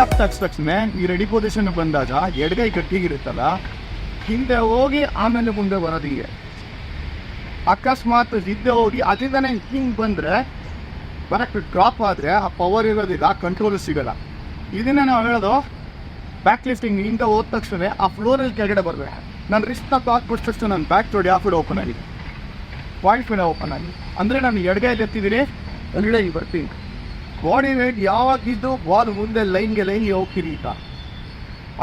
ಆಗ್ತಾ ತಕ್ಷಣ ಈ ರೆಡಿ ಪೊಸಿಷನ್ ಬಂದಾಗ ಎಡಗೈ ಗಟ್ಟಿಗಿರುತ್ತಲ್ಲ, ಹಿಂದೆ ಹೋಗಿ ಆಮೇಲೆ ಮುಂದೆ ಬರೋದು ಹಿಂಗೆ. ಅಕಸ್ಮಾತ್ ಹಿಂದೆ ಹೋಗಿ ಅದರಿಂದನೇ ಹಿಂಗೆ ಬಂದರೆ ಬರೋಕ್ಕೆ ಡ್ರಾಪ್ ಆದರೆ ಆ ಪವರ್ ಇರೋದಿಲ್ಲ, ಕಂಟ್ರೋಲ್ ಸಿಗೋಲ್ಲ. ಇದನ್ನೇ ನಾವು ಹೇಳೋದು ಬ್ಯಾಕ್ ಲಿಫ್ಟಿಂಗ್ ಹಿಂದೆ ಹೋದ ತಕ್ಷಣ ಆ ಫ್ಲೋರಲ್ಲಿ ಕೆಳಗಡೆ ಬರಬೇಕು. ನಾನು ರಿಸ್ಕ್ನ ಕಾಲ್ ಕೊಟ್ಟು ನನ್ನ ಬ್ಯಾಕ್ ಜೋಡಿ ಆ ಫೀಡ್ ಓಪನ್ ಆಗಿದೆ, ಪಾಯಿಂಟ್ ಫೀಡ್ ಓಪನ್ ಆಗಿದೆ ಅಂದರೆ ನಾನು ಎಡಗೈ ಎತ್ತಿದ್ದೀನಿ, ಎಡಗೈ ಬರ್ತೀನಿ. ಬಾಡಿ ವೇಟ್ ಯಾವಾಗಿದ್ದು ಬಾಲ್ ಮುಂದೆ ಲೈನ್ಗೆ ಹೋಗ್ತೀನಿ. ಈಗ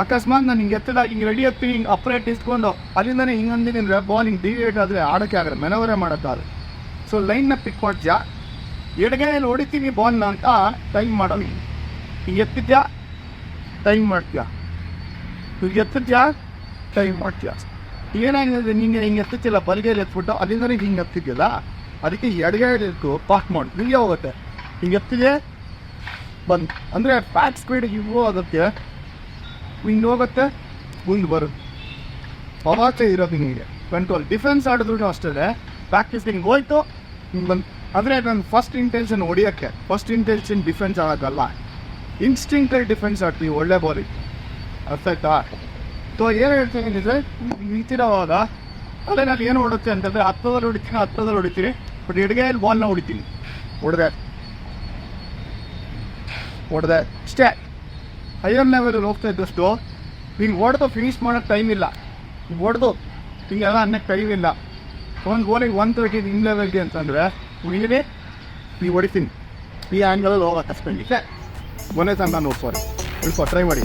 ಅಕಸ್ಮಾತ್ ನಾನು ಹಿಂಗೆ ಎತ್ತದ ಹಿಂಗೆ ರೆಡಿ ಆಗ್ತೀನಿ, ಹಿಂಗೆ ಅಪ್ರೇಟ್ ಇಸ್ಕೊಂಡು ಅಲ್ಲಿಂದನೇ ಹಿಂಗೆ ಅಂದಿದ್ದೀನಿ ಬಾಲ್ ಹಿಂಗೆ ಡಿವಿಯೇಟ್ ಆದರೆ ಆಡೋಕ್ಕೆ ಆಗಲ್ಲ, ಮೆನವರೇ ಮಾಡೋಕ್ಕಾಗಲ್ಲ. ಸೊ ಲೈನ್ನ ಪಿಕ್ ಮಾಡ್ತೀಯಾ, ಎಡಗೈಯಲ್ಲಿ ಹೊಡಿತೀನಿ ಬಾಲ್ನ ಅಂತ ಟೈಮ್ ಮಾಡೋದು. ಹಿಂಗೆ ಎತ್ತಿದ್ಯಾ ಟೈಮ್ ಮಾಡ್ತೀಯಾ, ಹಿಂಗೆ ಎತ್ತಿದ್ಯಾ ಟೈಮ್ ಮಾಡ್ತೀಯಾ. ಏನಾಗಿದೆ ನಿಂಗೆ ಹಿಂಗೆ ಎತ್ತಿಲ್ಲ, ಬಲ್ಗೈಲಿ ಎತ್ಬಿಟ್ಟು ಅಲ್ಲಿಂದನೇ ಹಿಂಗೆ ಎತ್ತಿದ್ಯಲ್ಲ, ಅದಕ್ಕೆ ಎಡಗೈಲಿ ಪಾಸ್ ಮಾಡಿ ಹಿಂಗೆ ಹೋಗುತ್ತೆ. ಹಿಂಗೆ ಎತ್ತಿದೆ ಬಂದು ಅಂದರೆ ಬ್ಯಾಕ್ ಸ್ಪೀಡ್ ಹಿಂಗೆ ಆಗುತ್ತೆ, ಹಿಂಗೆ ಹೋಗುತ್ತೆ, ಮುಂದೆ ಬರುತ್ತೆ. ಅವಾಗೇ ಇರೋದು ಹಿಂಗೆ ಕಂಟ್ರೋಲ್. ಡಿಫೆನ್ಸ್ ಆಡಿದ್ರು ಅಷ್ಟೇ, ಪ್ರಾಕ್ಟೀಸ್ ಹಿಂಗೆ ಹೋಯ್ತು ಹಿಂಗೆ ಬಂದು. ಅಂದರೆ ನಾನು ಫಸ್ಟ್ ಇಂಟೆನ್ಷನ್ ಹೊಡಿಯೋಕ್ಕೆ, ಫಸ್ಟ್ ಇಂಟೆನ್ಷನ್ ಡಿಫೆನ್ಸ್ ಆಗೋಕ್ಕಲ್ಲ, ಇನ್ಸ್ಟಿಂಕ್ಟಲ್ಲಿ ಡಿಫೆನ್ಸ್ ಆಡ್ತೀವಿ ಒಳ್ಳೆ ಬಾಲಿಗೆ. ಅರ್ಥ ಆಯ್ತಾ? ಸೊ ಏನು ಹೇಳ್ತೀನಿ ಅಂದರೆ ನಿಂತಿರೋವಾಗ ಅಲ್ಲೇ ನಾನು ಏನು ಹೊಡುತ್ತೆ ಅಂತಂದರೆ ಹತ್ತದಲ್ಲಿ ಹೊಡಿತೀನಿ, ಬಟ್ ಎಡಗೈಯಲ್ಲಿ ಬಾಲ್ನ ಹೊಡಿತೀನಿ. ಹೊಡೆದೆ ಇಷ್ಟೇ. ಹೈಯರ್ ಲೆವೆಲಲ್ಲಿ ಹೋಗ್ತಾ ಇದ್ದಷ್ಟು ಹಿಂಗೆ ಹೊಡೆದು ಫಿನಿಷ್ ಮಾಡೋಕ್ಕೆ ಟೈಮ್ ಇಲ್ಲ, ಹಿಂಗೆ ಹೊಡೆದು ಹಿಂಗೆಲ್ಲ ಅನ್ನಕ್ಕೆ ಟೈಮ್ ಇಲ್ಲ. ಒಂದು ಗೋಲಿಗೆ 130 ಇನ್ ಲೆವೆಲ್ಗೆ ಅಂತಂದರೆ ಹುಡುಗಿನೇ ನೀವು ಹೊಡಿತೀನಿ, ಈ ಆ್ಯಂಗಲಲ್ಲಿ ಹೋಗೋಕ್ಕೆ ಅಷ್ಟೇ. ಮೊನ್ನೆ ತನಕ ನಾನು ನೋಡ್ಸೋರಿ ಟ್ರೈ ಮಾಡಿ.